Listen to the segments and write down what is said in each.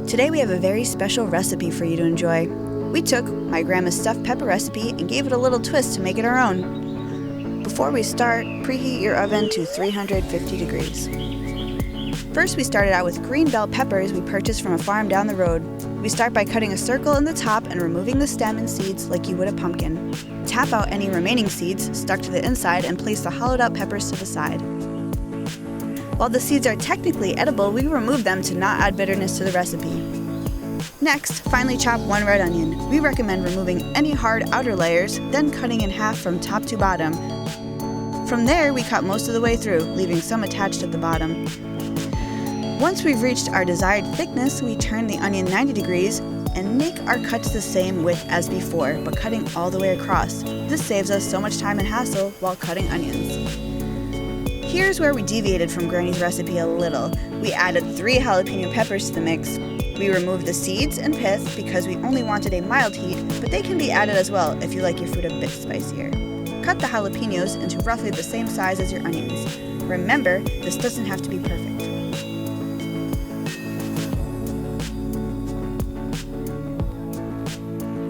Today we have a very special recipe for you to enjoy. We took my grandma's stuffed pepper recipe and gave it a little twist to make it our own. Before we start, preheat your oven to 350 degrees. First, we started out with green bell peppers we purchased from a farm down the road. We start by cutting a circle in the top and removing the stem and seeds like you would a pumpkin. Tap out any remaining seeds stuck to the inside and place the hollowed out peppers to the side. While the seeds are technically edible, we remove them to not add bitterness to the recipe. Next, finely chop one red onion. We recommend removing any hard outer layers, then cutting in half from top to bottom. From there, we cut most of the way through, leaving some attached at the bottom. Once we've reached our desired thickness, we turn the onion 90 degrees and make our cuts the same width as before, but cutting all the way across. This saves us so much time and hassle while cutting onions. Here's where we deviated from Granny's recipe a little. We added 3 jalapeno peppers to the mix. We removed the seeds and pith because we only wanted a mild heat, but they can be added as well if you like your food a bit spicier. Cut the jalapenos into roughly the same size as your onions. Remember, this doesn't have to be perfect.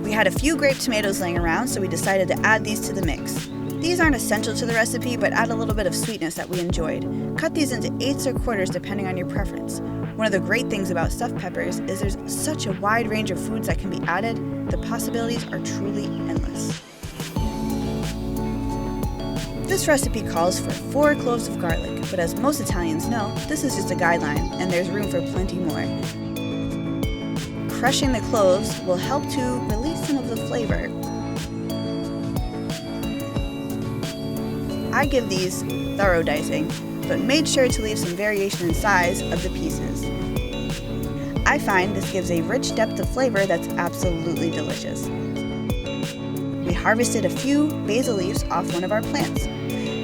We had a few grape tomatoes laying around, so we decided to add these to the mix. These aren't essential to the recipe, but add a little bit of sweetness that we enjoyed. Cut these into 1/8 or quarters depending on your preference. One of the great things about stuffed peppers is there's such a wide range of foods that can be added. The possibilities are truly endless. This recipe calls for 4 cloves of garlic, but as most Italians know, this is just a guideline, and there's room for plenty more. Crushing the cloves will help to release some of the flavor. I give these thorough dicing, but made sure to leave some variation in size of the pieces. I find this gives a rich depth of flavor that's absolutely delicious. We harvested a few basil leaves off one of our plants.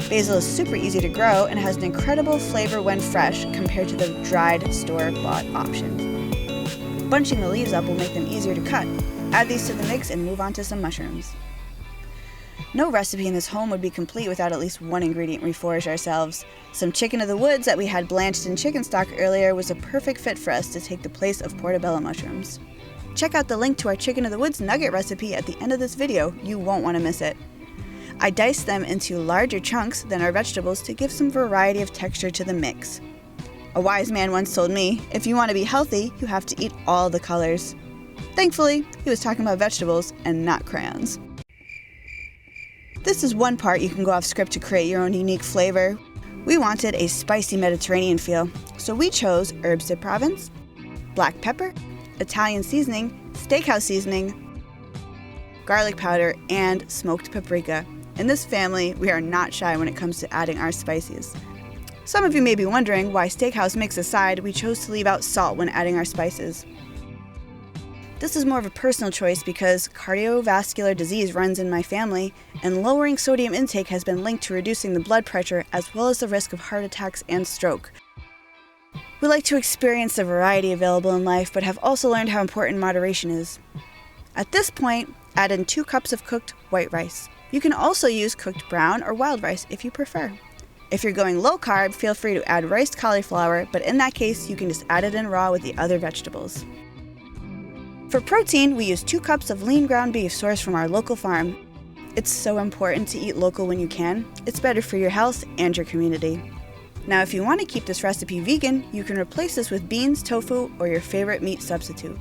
Basil is super easy to grow and has an incredible flavor when fresh compared to the dried store-bought option. Bunching the leaves up will make them easier to cut. Add these to the mix and move on to some mushrooms. No recipe in this home would be complete without at least one ingredient we foraged ourselves. Some chicken of the woods that we had blanched in chicken stock earlier was a perfect fit for us to take the place of portobello mushrooms. Check out the link to our chicken of the woods nugget recipe at the end of this video. You won't want to miss it. I diced them into larger chunks than our vegetables to give some variety of texture to the mix. A wise man once told me, if you want to be healthy, you have to eat all the colors. Thankfully, he was talking about vegetables and not crayons. This is one part you can go off script to create your own unique flavor. We wanted a spicy Mediterranean feel, so we chose herbes de Provence, black pepper, Italian seasoning, steakhouse seasoning, garlic powder, and smoked paprika. In this family, we are not shy when it comes to adding our spices. Some of you may be wondering why steakhouse mix aside, we chose to leave out salt when adding our spices. This is more of a personal choice because cardiovascular disease runs in my family, and lowering sodium intake has been linked to reducing the blood pressure as well as the risk of heart attacks and stroke. We like to experience the variety available in life, but have also learned how important moderation is. At this point, add in 2 cups of cooked white rice. You can also use cooked brown or wild rice if you prefer. If you're going low carb, feel free to add riced cauliflower, but in that case, you can just add it in raw with the other vegetables. For protein, we use 2 cups of lean ground beef sourced from our local farm. It's so important to eat local when you can. It's better for your health and your community. Now, if you want to keep this recipe vegan, you can replace this with beans, tofu, or your favorite meat substitute.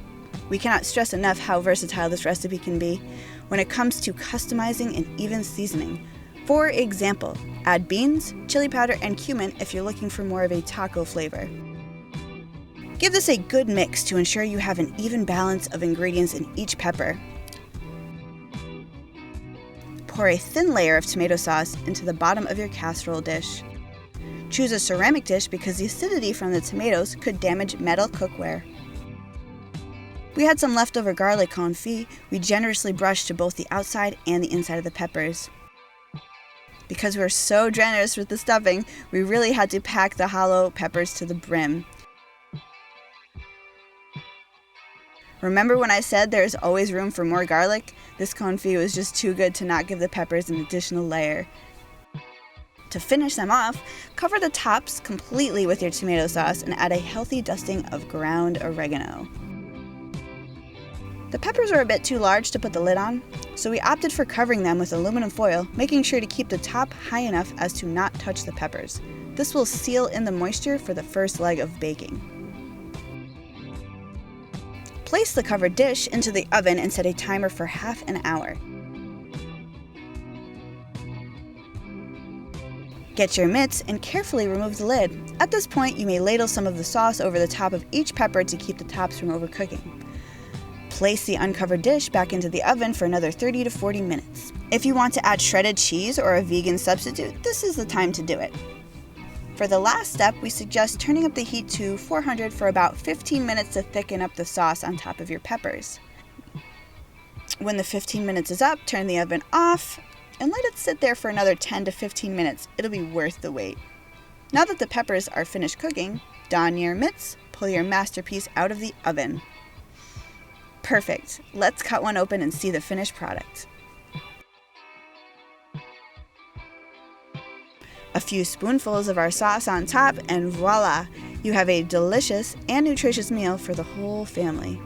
We cannot stress enough how versatile this recipe can be when it comes to customizing and even seasoning. For example, add beans, chili powder, and cumin if you're looking for more of a taco flavor. Give this a good mix to ensure you have an even balance of ingredients in each pepper. Pour a thin layer of tomato sauce into the bottom of your casserole dish. Choose a ceramic dish because the acidity from the tomatoes could damage metal cookware. We had some leftover garlic confit we generously brushed to both the outside and the inside of the peppers. Because we were so generous with the stuffing, we really had to pack the hollow peppers to the brim. Remember when I said there's always room for more garlic? This confit was just too good to not give the peppers an additional layer. To finish them off, cover the tops completely with your tomato sauce and add a healthy dusting of ground oregano. The peppers were a bit too large to put the lid on, so we opted for covering them with aluminum foil, making sure to keep the top high enough as to not touch the peppers. This will seal in the moisture for the first leg of baking. Place the covered dish into the oven and set a timer for half an hour. Get your mitts and carefully remove the lid. At this point, you may ladle some of the sauce over the top of each pepper to keep the tops from overcooking. Place the uncovered dish back into the oven for another 30 to 40 minutes. If you want to add shredded cheese or a vegan substitute, this is the time to do it. For the last step, we suggest turning up the heat to 400 for about 15 minutes to thicken up the sauce on top of your peppers. When the 15 minutes is up, turn the oven off and let it sit there for another 10 to 15 minutes. It'll be worth the wait. Now that the peppers are finished cooking, don your mitts, pull your masterpiece out of the oven. Perfect. Let's cut one open and see the finished product. A few spoonfuls of our sauce on top, and voila! You have a delicious and nutritious meal for the whole family.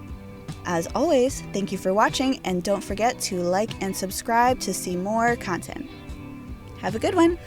As always, thank you for watching, and don't forget to like and subscribe to see more content. Have a good one!